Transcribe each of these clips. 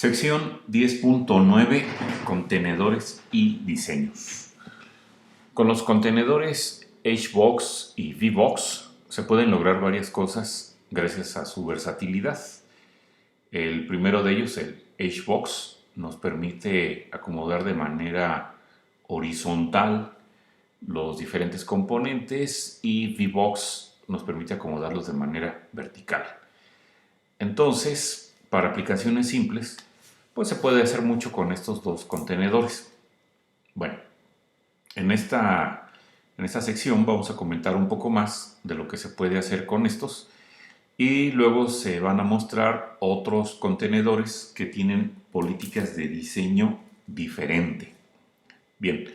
Sección 10.9, contenedores y diseños. Con los contenedores HBox y VBox se pueden lograr varias cosas gracias a su versatilidad. El primero de ellos, el HBox, nos permite acomodar de manera horizontal los diferentes componentes y VBox nos permite acomodarlos de manera vertical. Entonces, para aplicaciones simples, pues se puede hacer mucho con estos dos contenedores. Bueno, en esta sección vamos a comentar un poco más de lo que se puede hacer con estos y luego se van a mostrar otros contenedores que tienen políticas de diseño diferente. Bien,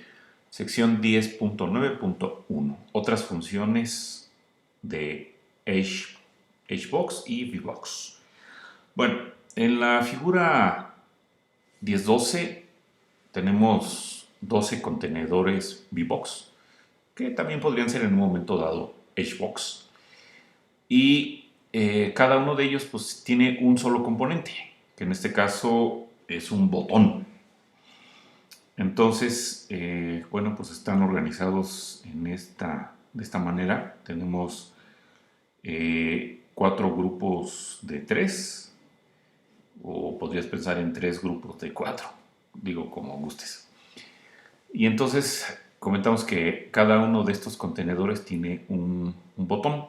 sección 10.9.1, otras funciones de HBox y VBox. Bueno, en la figura 10.12 tenemos 12 contenedores VBox, que también podrían ser en un momento dado HBox. Y cada uno de ellos pues, tiene un solo componente, que en este caso es un botón. Entonces, bueno, pues están organizados de esta manera. Tenemos 4 grupos de 3, o podrías pensar en 3 grupos de 4, digo como gustes. Y entonces comentamos que cada uno de estos contenedores tiene un botón.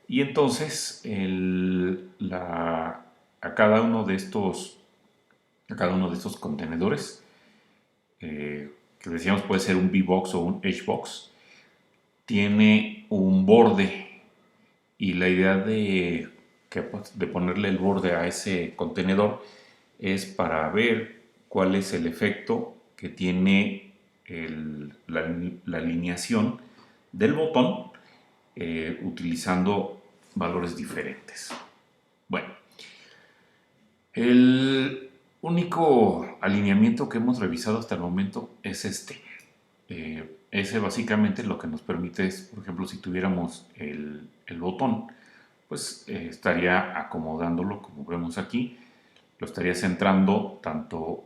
Y entonces a cada uno de estos contenedores, que decíamos puede ser un VBox o un HBox, tiene un borde. Y la idea de ponerle el borde a ese contenedor es para ver cuál es el efecto que tiene la alineación del botón utilizando valores diferentes. Bueno, el único alineamiento que hemos revisado hasta el momento es este. Ese básicamente lo que nos permite es, por ejemplo, si tuviéramos el botón, pues estaría acomodándolo como vemos aquí, lo estaría centrando tanto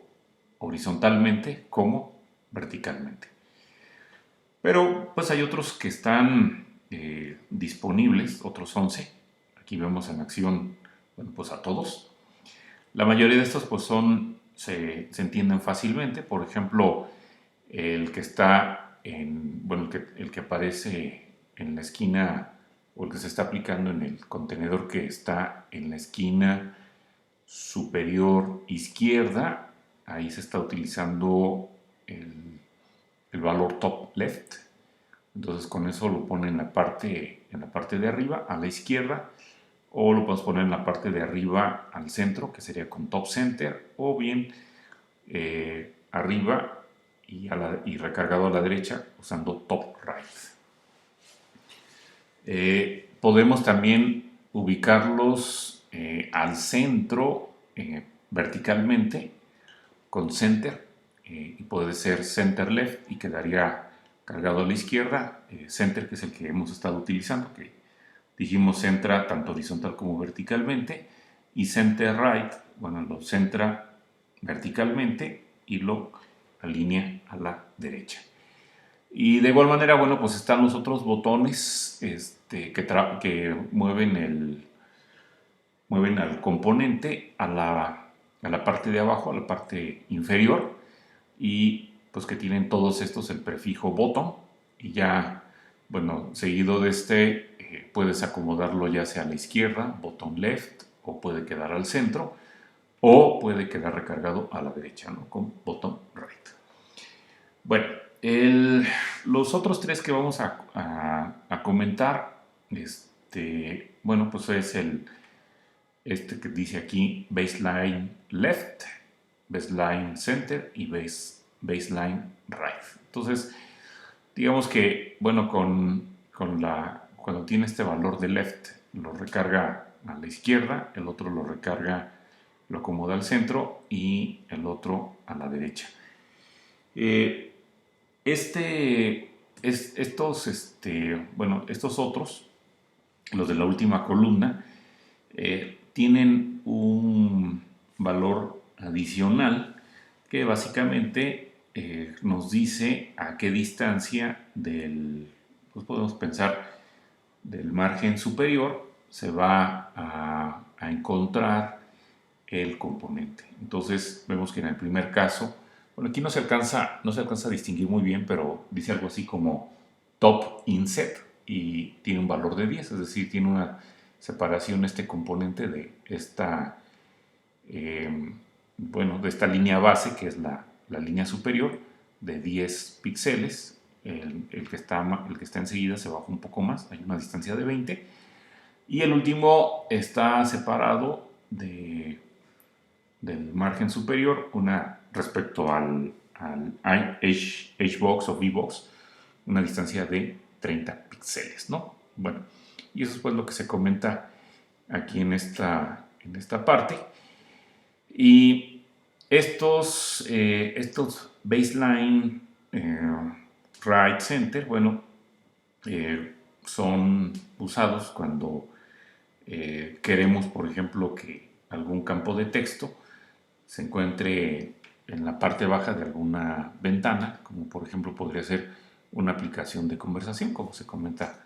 horizontalmente como verticalmente. Pero pues hay otros que están disponibles, otros 11. Aquí vemos en acción, bueno, pues a todos. La mayoría de estos pues se entienden fácilmente. Por ejemplo, el que está el que aparece en la esquina, o el que se está aplicando en el contenedor que está en la esquina superior izquierda, ahí se está utilizando el valor top left. Entonces con eso lo pone en la parte de arriba a la izquierda, o lo podemos poner en la parte de arriba al centro, que sería con top center, o bien arriba y recargado a la derecha usando top right. Podemos también ubicarlos al centro verticalmente con center, y puede ser center left y quedaría cargado a la izquierda. Center, que es el que hemos estado utilizando, que dijimos centra tanto horizontal como verticalmente, y center right, bueno, lo centra verticalmente y lo alinea a la derecha. Y de igual manera, bueno, pues están los otros botones que mueven al componente a la parte de abajo, a la parte inferior, y pues que tienen todos estos el prefijo botón, y ya, bueno, seguido de puedes acomodarlo ya sea a la izquierda, botón left, o puede quedar al centro, o puede quedar recargado a la derecha, ¿no? Con botón right. Bueno, los otros 3 que vamos a comentar, bueno, pues es que dice aquí baseline left, baseline center y baseline right. Entonces, digamos que, bueno, cuando tiene este valor de left, lo recarga a la izquierda, el otro lo recarga, lo acomoda al centro y el otro a la derecha. Estos otros, los de la última columna, tienen un valor adicional que básicamente nos dice a qué distancia pues podemos pensar, del margen superior se va a encontrar el componente. Entonces vemos que en el primer caso, bueno, aquí no se alcanza a distinguir muy bien, pero dice algo así como top inset y tiene un valor de 10, es decir, tiene una separación este componente de esta, eh, bueno, de esta línea base, que es la línea superior, de 10 píxeles. El que está enseguida se baja un poco más, hay una distancia de 20. Y el último está separado del margen superior respecto al Hbox o Vbox, una distancia de 30 píxeles, ¿no? Bueno, y eso es pues lo que se comenta aquí en esta parte. Y estos baseline right center, bueno, son usados cuando queremos, por ejemplo, que algún campo de texto se encuentre en la parte baja de alguna ventana, como por ejemplo podría ser una aplicación de conversación, como se comenta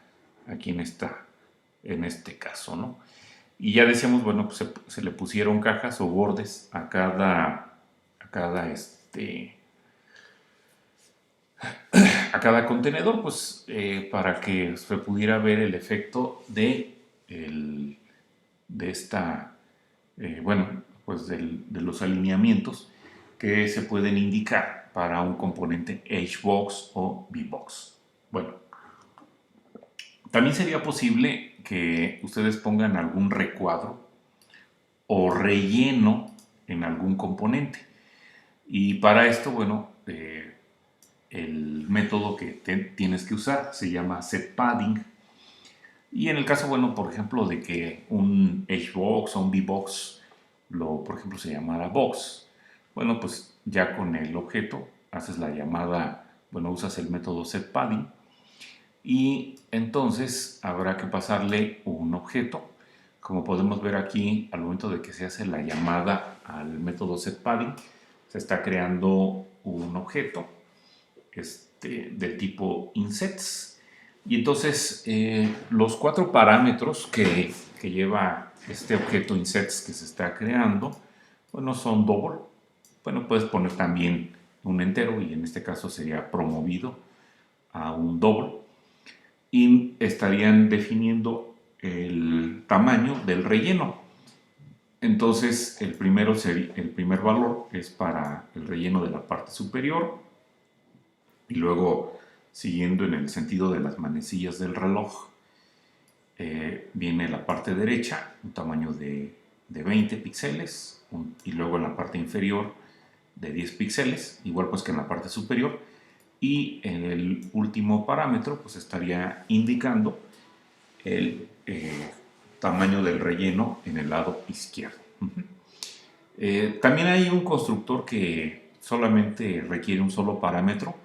aquí en este caso, ¿no? Y ya decíamos, bueno, pues se le pusieron cajas o bordes a cada contenedor, pues para que se pudiera ver el efecto de esta, bueno, pues de los alineamientos que se pueden indicar para un componente Hbox o Vbox. Bueno, también sería posible que ustedes pongan algún recuadro o relleno en algún componente. Y para esto, bueno, el método que tienes que usar se llama setPadding. Y en el caso, bueno, por ejemplo, de que un Hbox o un Vbox, por ejemplo, se llamara box, bueno, pues ya con el objeto haces la llamada, bueno, usas el método setPadding y entonces habrá que pasarle un objeto. Como podemos ver aquí, al momento de que se hace la llamada al método setPadding, se está creando un objeto del tipo insets. Y entonces los 4 parámetros que lleva este objeto insets que se está creando, bueno, son double. Bueno, puedes poner también un entero y en este caso sería promovido a un double. Y estarían definiendo el tamaño del relleno. Entonces el primer valor es para el relleno de la parte superior y luego, siguiendo en el sentido de las manecillas del reloj, viene la parte derecha, un tamaño de 20 píxeles, y luego en la parte inferior de 10 píxeles, igual pues que en la parte superior, y en el último parámetro pues estaría indicando el tamaño del relleno en el lado izquierdo. También hay un constructor que solamente requiere un solo parámetro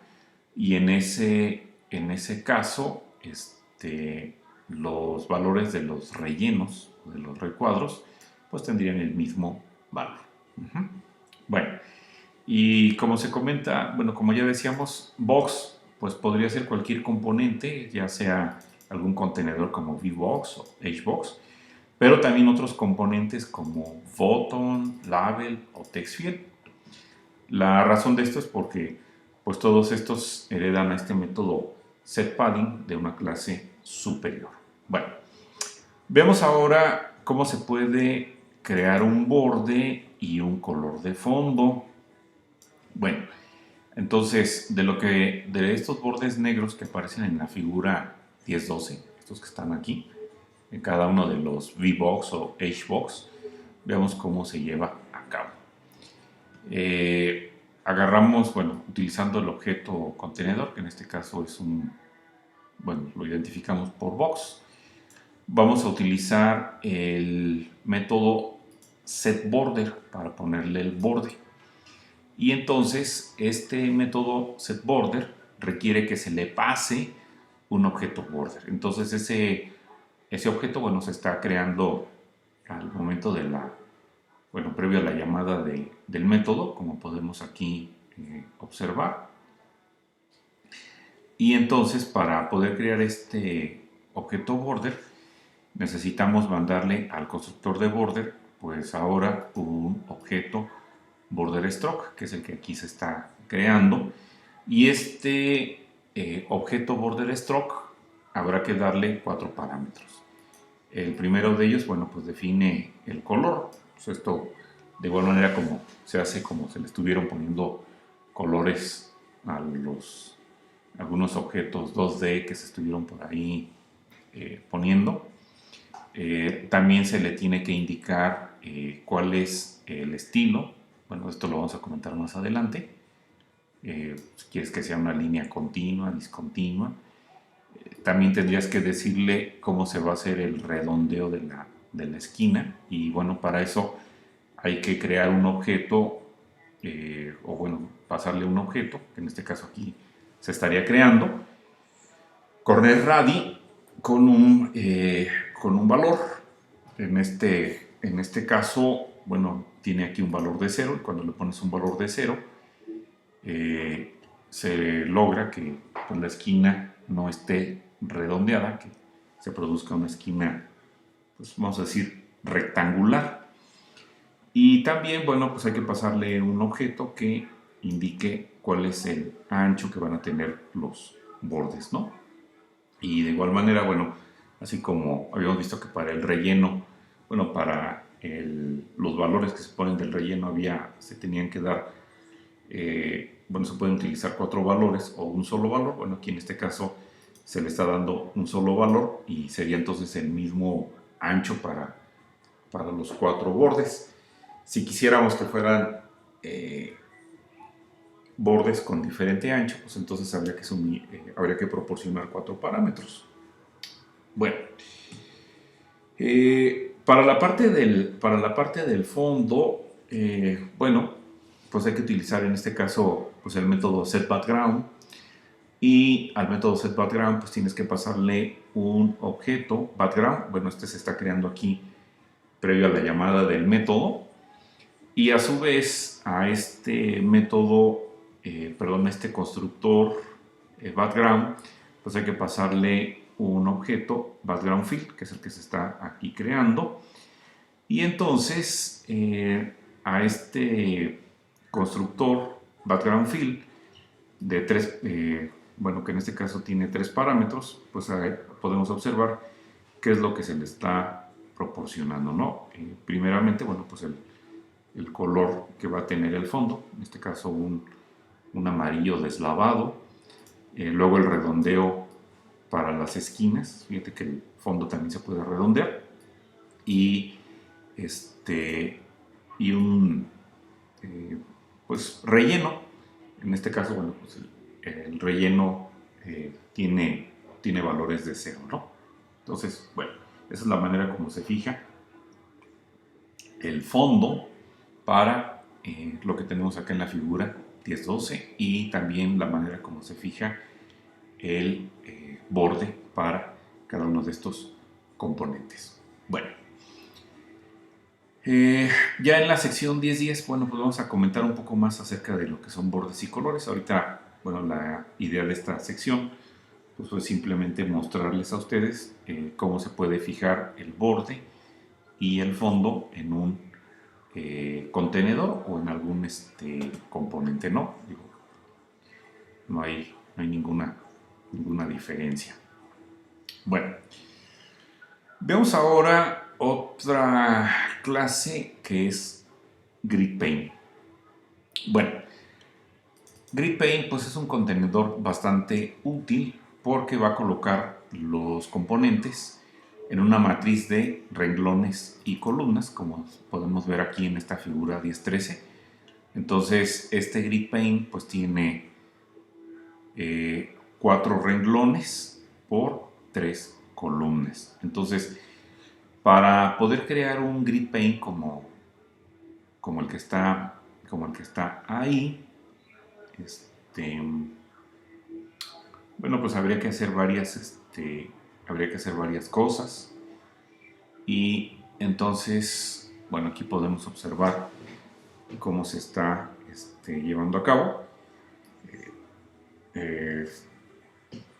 y en ese caso los valores de los rellenos, de los recuadros, pues tendrían el mismo valor. Bueno, y como se comenta, bueno, como ya decíamos, box, pues podría ser cualquier componente, ya sea algún contenedor como Vbox o Hbox, pero también otros componentes como button, label o text field. La razón de esto es porque pues todos estos heredan a este método setPadding de una clase superior. Bueno, vemos ahora cómo se puede crear un borde y un color de fondo. Bueno, entonces de estos bordes negros que aparecen en la figura 10-12, estos que están aquí, en cada uno de los Vbox o Hbox, veamos cómo se lleva a cabo. Agarramos, bueno, utilizando el objeto contenedor, que en este caso bueno, lo identificamos por box. Vamos a utilizar el método setBorder para ponerle el borde. Y entonces este método setBorder requiere que se le pase un objeto border. Entonces ese objeto, bueno, se está creando al momento de bueno, previo a la llamada del método, como podemos aquí observar. Y entonces, para poder crear este objeto border, necesitamos mandarle al constructor de border, pues ahora un objeto border stroke, que es el que aquí se está creando. Y este objeto border stroke habrá que darle 4 parámetros. El primero de ellos, bueno, pues define el color. Pues esto de igual manera como se hace, como se le estuvieron poniendo colores a algunos objetos 2D que se estuvieron por ahí poniendo. También se le tiene que indicar cuál es el estilo. Bueno, esto lo vamos a comentar más adelante. Si quieres que sea una línea continua, discontinua. También tendrías que decirle cómo se va a hacer el redondeo de la esquina. Y bueno, para eso hay que crear un objeto, o bueno, pasarle un objeto, que en este caso aquí se estaría creando, corner radi con un valor. En este caso, bueno, tiene aquí un valor de 0, y cuando le pones un valor de 0, se logra que pues, la esquina no esté redondeada, que se produzca una esquina, pues vamos a decir, rectangular. Y también, bueno, pues hay que pasarle un objeto que indique cuál es el ancho que van a tener los bordes, ¿no? Y de igual manera, bueno, así como habíamos visto que para el relleno, bueno, para los valores que se ponen del relleno se tenían que dar, bueno, se pueden utilizar 4 valores o un solo valor. Bueno, aquí en este caso se le está dando un solo valor y sería entonces el mismo ancho para los 4 bordes. Si quisiéramos que fueran bordes con diferente ancho, pues entonces habría que proporcionar 4 parámetros. Bueno, para la parte del fondo, bueno, pues hay que utilizar en este caso pues el método setBackground. Y al método setBackground pues tienes que pasarle un objeto background. Bueno, este se está creando aquí previo a la llamada del método. Y a su vez a este método, perdón, a este constructor background, pues hay que pasarle un objeto background fill, que es el que se está aquí creando. Y entonces a este constructor background fill de 3, bueno, que en este caso tiene 3 parámetros, pues podemos observar qué es lo que se le está proporcionando, ¿no? Primeramente, bueno, pues el color que va a tener el fondo, en este caso un amarillo deslavado, luego el redondeo para las esquinas, fíjate que el fondo también se puede redondear, y y un pues relleno. En este caso, bueno, pues el relleno tiene valores de 0, ¿no? Entonces, bueno, esa es la manera como se fija el fondo para lo que tenemos acá en la figura 10-12, y también la manera como se fija el borde para cada uno de estos componentes. Bueno, ya en la sección 10-10, bueno, pues vamos a comentar un poco más acerca de lo que son bordes y colores. Ahorita, bueno, la idea de esta sección pues fue simplemente mostrarles a ustedes cómo se puede fijar el borde y el fondo en un contenedor o en algún componente, ¿no? Digo, no hay ninguna diferencia. Bueno, veamos ahora otra clase que es GridPane. Bueno, GridPane pues es un contenedor bastante útil porque va a colocar los componentes en una matriz de renglones y columnas, como podemos ver aquí en esta figura 10-13. Entonces este GridPane pues tiene 4 renglones por 3 columnas. Entonces, para poder crear un GridPane como el que está ahí, bueno, pues habría que hacer varias cosas. Y entonces, bueno, aquí podemos observar cómo se está llevando a cabo. Eh,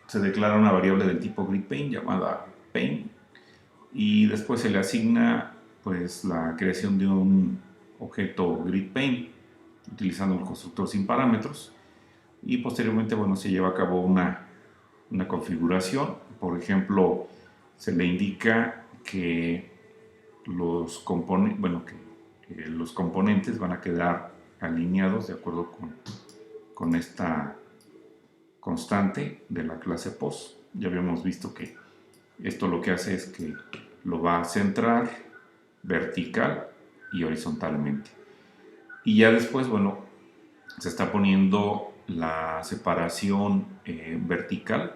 se declara una variable del tipo GridPaint llamada Paint y después se le asigna pues la creación de un objeto GridPaint utilizando el constructor sin parámetros y posteriormente bueno, se lleva a cabo una configuración. Por ejemplo, se le indica que los componentes van a quedar alineados de acuerdo con esta constante de la clase pos. Ya habíamos visto que esto lo que hace es que lo va a centrar vertical y horizontalmente. Y ya después, bueno, se está poniendo la separación vertical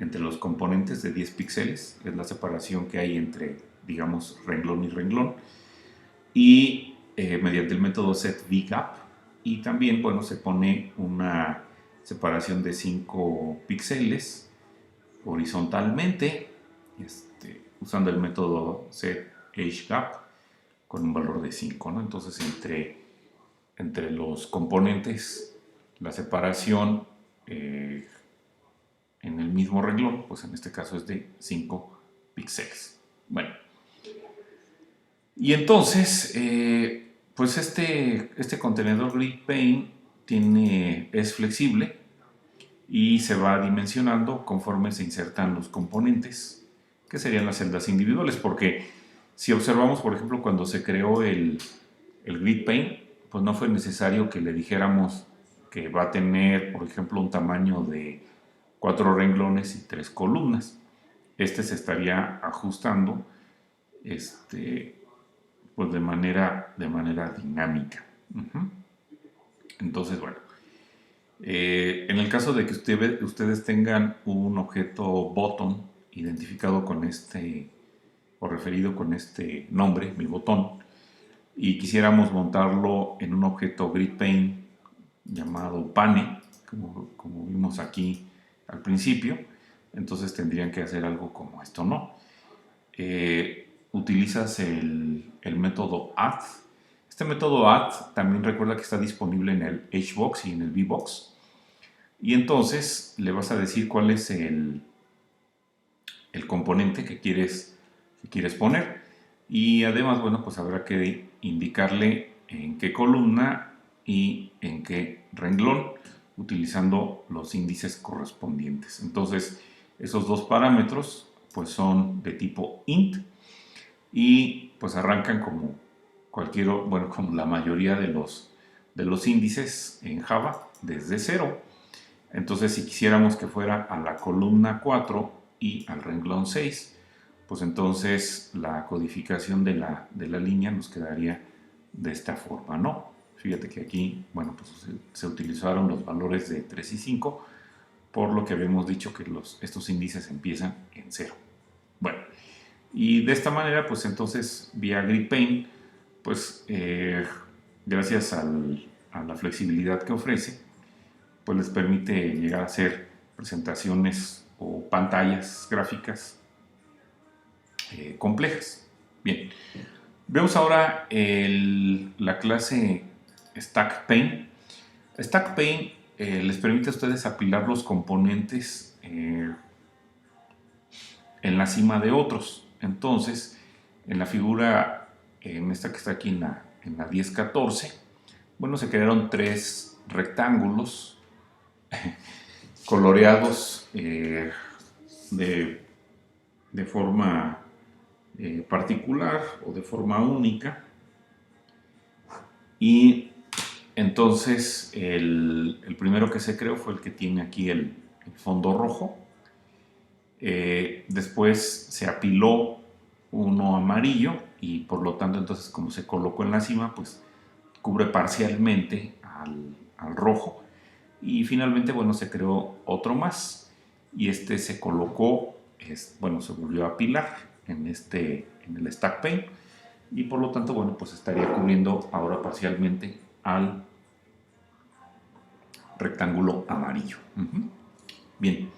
entre los componentes de 10 píxeles. Es la separación que hay entre, digamos, renglón y renglón. Y mediante el método setVgap. Y también, bueno, se pone una separación de 5 píxeles horizontalmente, usando el método setHgap con un valor de 5, ¿no? Entonces, entre los componentes, la separación en el mismo renglón, pues en este caso es de 5 píxeles. Bueno, y entonces, pues este contenedor GridPaint es flexible y se va dimensionando conforme se insertan los componentes, que serían las celdas individuales, porque si observamos, por ejemplo, cuando se creó el GridPaint, pues no fue necesario que le dijéramos que va a tener, por ejemplo, un tamaño de 4 renglones y 3 columnas. Se estaría ajustando pues de manera dinámica. Entonces, bueno, en el caso de que ustedes tengan un objeto botón identificado con o referido con este nombre, mi botón, y quisiéramos montarlo en un objeto GridPaint llamado pane, como vimos aquí al principio, entonces tendrían que hacer algo como esto, ¿no? Utilizas el método add. Este método add también recuerda que está disponible en el HBox y en el VBox. Y entonces le vas a decir cuál es el componente que quieres poner. Y además, bueno, pues habrá que indicarle en qué columna y en qué renglón, utilizando los índices correspondientes. Entonces, esos dos parámetros pues son de tipo int y pues arrancan como como la mayoría de los índices en Java desde cero. Entonces, si quisiéramos que fuera a la columna 4 y al renglón 6, pues entonces la codificación de la línea nos quedaría de esta forma, ¿no? Fíjate que aquí, bueno, pues se utilizaron los valores de 3 y 5, por lo que habíamos dicho que estos índices empiezan en 0. Bueno, y de esta manera, pues entonces, vía GridPaint, pues gracias a la flexibilidad que ofrece, pues les permite llegar a hacer presentaciones o pantallas gráficas complejas. Bien, vemos ahora la clase StackPaint. StackPaint les permite a ustedes apilar los componentes en la cima de otros. Entonces, en la figura, en esta que está aquí en la 1014, bueno, se crearon 3 rectángulos coloreados de forma particular o de forma única. Y entonces el primero que se creó fue el que tiene aquí el fondo rojo. Después se apiló uno amarillo y por lo tanto entonces como se colocó en la cima pues cubre parcialmente al rojo. Y finalmente, bueno, se creó otro más y se colocó, bueno, se volvió a apilar en el StackPaint y por lo tanto, bueno, pues estaría cubriendo ahora parcialmente al rectángulo amarillo. Bien.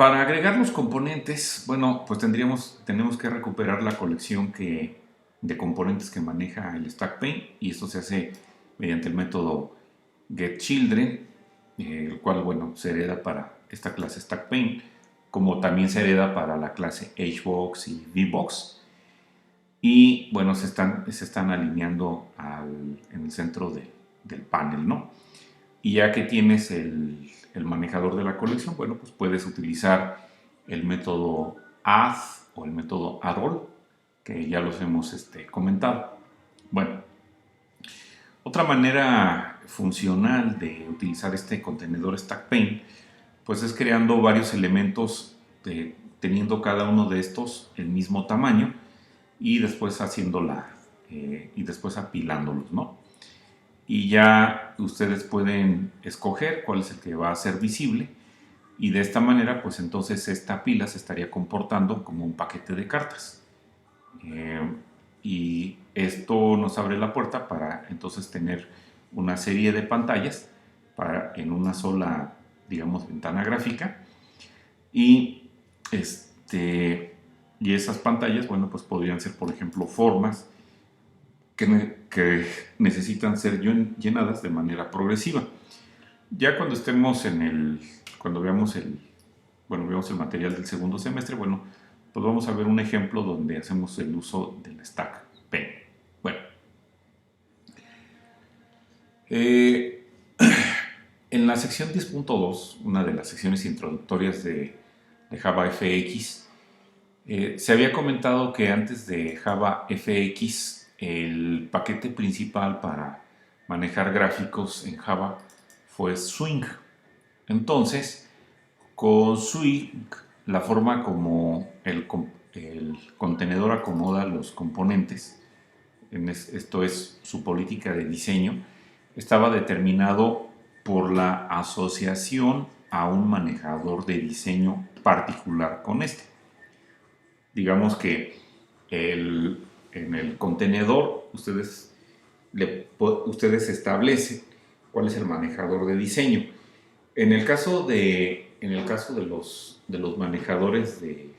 Para agregar los componentes, bueno, pues tenemos que recuperar la colección de componentes que maneja el Stack Paint, y esto se hace mediante el método getChildren, el cual, bueno, se hereda para esta clase Stack Paint, como también se hereda para la clase HBox y VBox. Y bueno, se están alineando en el centro del panel, ¿no? Y ya que tienes el manejador de la colección, bueno, pues puedes utilizar el método add o el método add-all, que ya los hemos comentado. Bueno, otra manera funcional de utilizar este contenedor Stack Paint, pues es creando varios elementos teniendo cada uno de estos el mismo tamaño, y después y después apilándolos, ¿no? Y ya ustedes pueden escoger cuál es el que va a ser visible, y de esta manera pues entonces esta pila se estaría comportando como un paquete de cartas. Y esto nos abre la puerta para entonces tener una serie de pantallas en una sola, digamos, ventana gráfica, y y esas pantallas, bueno, pues podrían ser, por ejemplo, formas que necesitan ser llenadas de manera progresiva. Ya cuando estemos cuando veamos el material del segundo semestre, bueno, pues vamos a ver un ejemplo donde hacemos el uso del Stack Paint. Bueno, en la sección 10.2, una de las secciones introductorias de Java FX, se había comentado que antes de Java FX, el paquete principal para manejar gráficos en Java fue Swing. Entonces, con Swing, la forma como el contenedor acomoda los componentes, esto es su política de diseño, estaba determinado por la asociación a un manejador de diseño particular con este. Digamos que en el contenedor ustedes establecen cuál es el manejador de diseño. En el caso de los manejadores en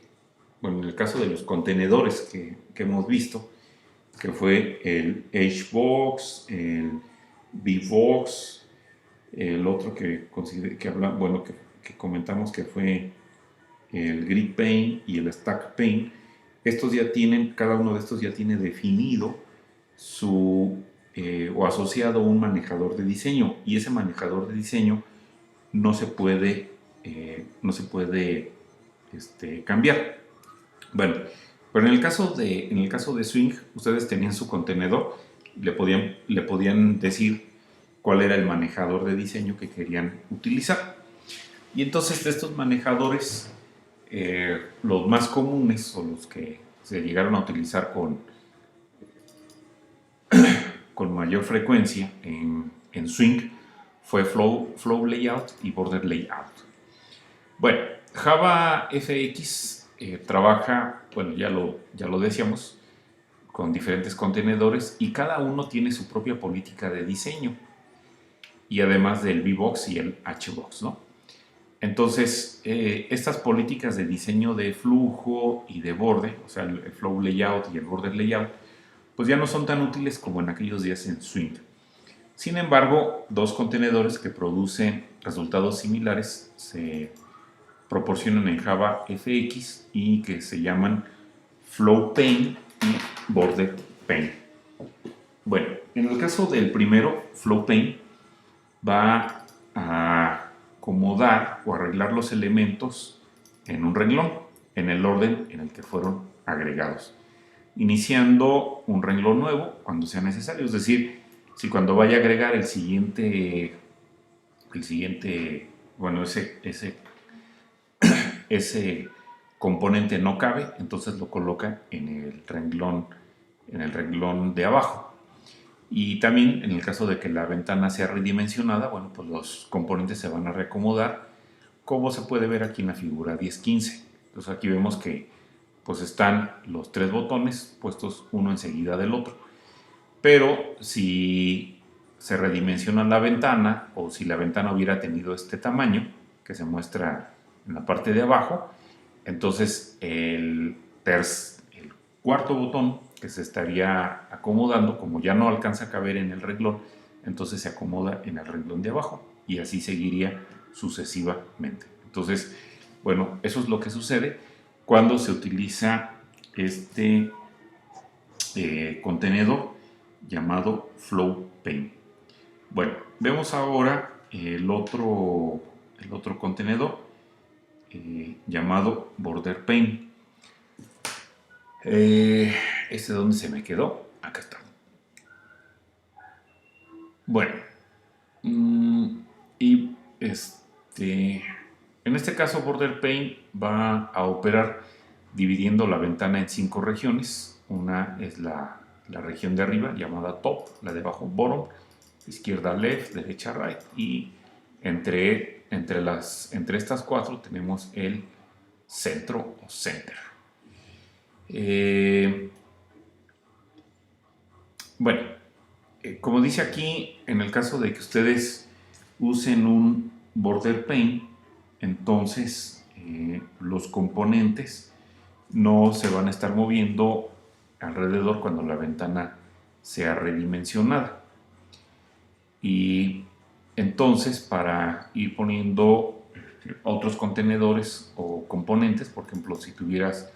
el caso de los contenedores que hemos visto, que fue el HBox, el VBox, el otro que comentamos que fue el Grid Paint y el Stack Paint, cada uno de estos ya tiene definido o asociado un manejador de diseño, y ese manejador de diseño no se puede cambiar. Bueno, pero en el caso de Swing, ustedes tenían su contenedor, le podían decir cuál era el manejador de diseño que querían utilizar. Y entonces de estos manejadores, los más comunes, o los que se llegaron a utilizar con mayor frecuencia en Swing, fue Flow Layout y Border Layout. Bueno, Java FX trabaja, bueno, ya lo decíamos, con diferentes contenedores, y cada uno tiene su propia política de diseño, y además del VBox y el HBox, ¿no? Entonces, estas políticas de diseño de flujo y de borde, o sea, el Flow Layout y el Border Layout, pues ya no son tan útiles como en aquellos días en Swing. Sin embargo, dos contenedores que producen resultados similares se proporcionan en Java FX, y que se llaman Flow Paint y Border Paint. Bueno, en el caso del primero, Flow Paint va a acomodar o arreglar los elementos en un renglón, en el orden en el que fueron agregados, iniciando un renglón nuevo cuando sea necesario. Es decir, si cuando vaya a agregar el siguiente bueno, ese componente no cabe, entonces lo coloca en el renglón de abajo. Y también en el caso de que la ventana sea redimensionada, bueno, pues los componentes se van a reacomodar, como se puede ver aquí en la figura 10.15. Entonces aquí vemos que pues están los tres botones puestos uno enseguida del otro. Pero si se redimensiona la ventana, o si la ventana hubiera tenido este tamaño que se muestra en la parte de abajo. Entonces el cuarto botón que se estaría acomodando, como ya no alcanza a caber en el renglón, entonces se acomoda en el renglón de abajo y así seguiría sucesivamente. Entonces, bueno, eso es lo que sucede cuando se utiliza este contenedor llamado Flow Paint. Bueno, vemos ahora el otro contenedor llamado Border Paint. ¿Este dónde se me quedó? Acá está. Bueno, y en este caso Border Paint va a operar dividiendo la ventana en 5 regiones. Una es la región de arriba llamada Top, la de abajo Bottom, izquierda Left, derecha Right, y entre estas 4 tenemos el centro o Center. Bueno, como dice aquí, en el caso de que ustedes usen un Border Paint, entonces los componentes no se van a estar moviendo alrededor cuando la ventana sea redimensionada. Y entonces, para ir poniendo otros contenedores o componentes, por ejemplo, si tuvieras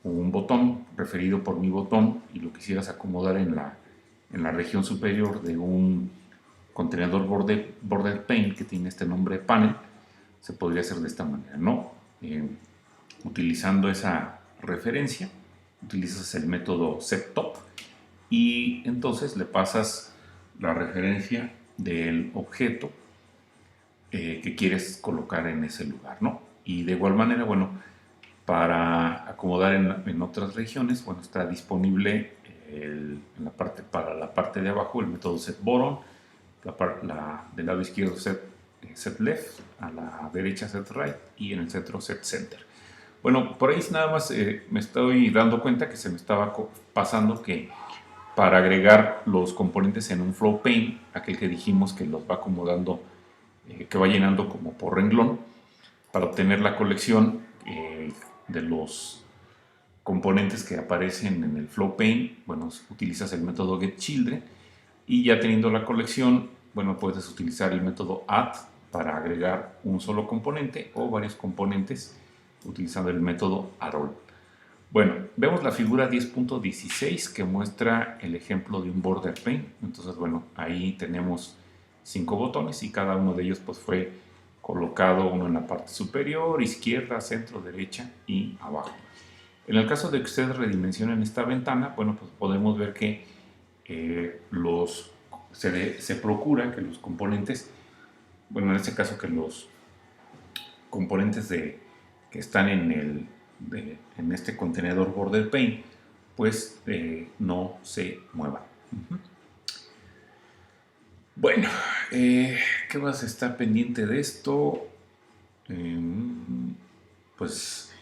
un botón referido por mi botón y lo quisieras acomodar en la región superior de un contenedor border paint que tiene este nombre panel, se podría hacer de esta manera, ¿no? Utilizando esa referencia, utilizas el método setTop y entonces le pasas la referencia del objeto que quieres colocar en ese lugar, ¿no? Y de igual manera, bueno, para acomodar en otras regiones, bueno, está disponible para la parte de abajo el método setBottom, del lado izquierdo set left, a la derecha set right y en el centro set center. Bueno, por ahí nada más me estoy dando cuenta que se me estaba pasando que para agregar los componentes en un flow paint, aquel que dijimos que los va acomodando, que va llenando como por renglón, para obtener la colección de los componentes que aparecen en el flow paint, bueno, utilizas el método getChildren y ya teniendo la colección, bueno, puedes utilizar el método add para agregar un solo componente o varios componentes utilizando el método addAll. Bueno, vemos la figura 10.16 que muestra el ejemplo de un border paint. Entonces, bueno, ahí tenemos 5 botones y cada uno de ellos pues fue colocado uno en la parte superior, izquierda, centro, derecha y abajo. En el caso de que ustedes redimensionen esta ventana, bueno, pues podemos ver que se procura que los componentes, bueno, en este caso que los componentes que están en este contenedor border paint, pues no se muevan. Bueno, ¿qué más está pendiente de esto? Pues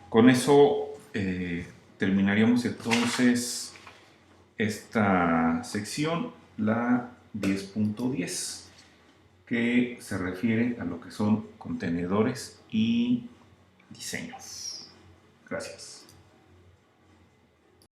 con eso terminaríamos entonces esta sección, la 10.10, que se refiere a lo que son contenedores y diseños. Gracias.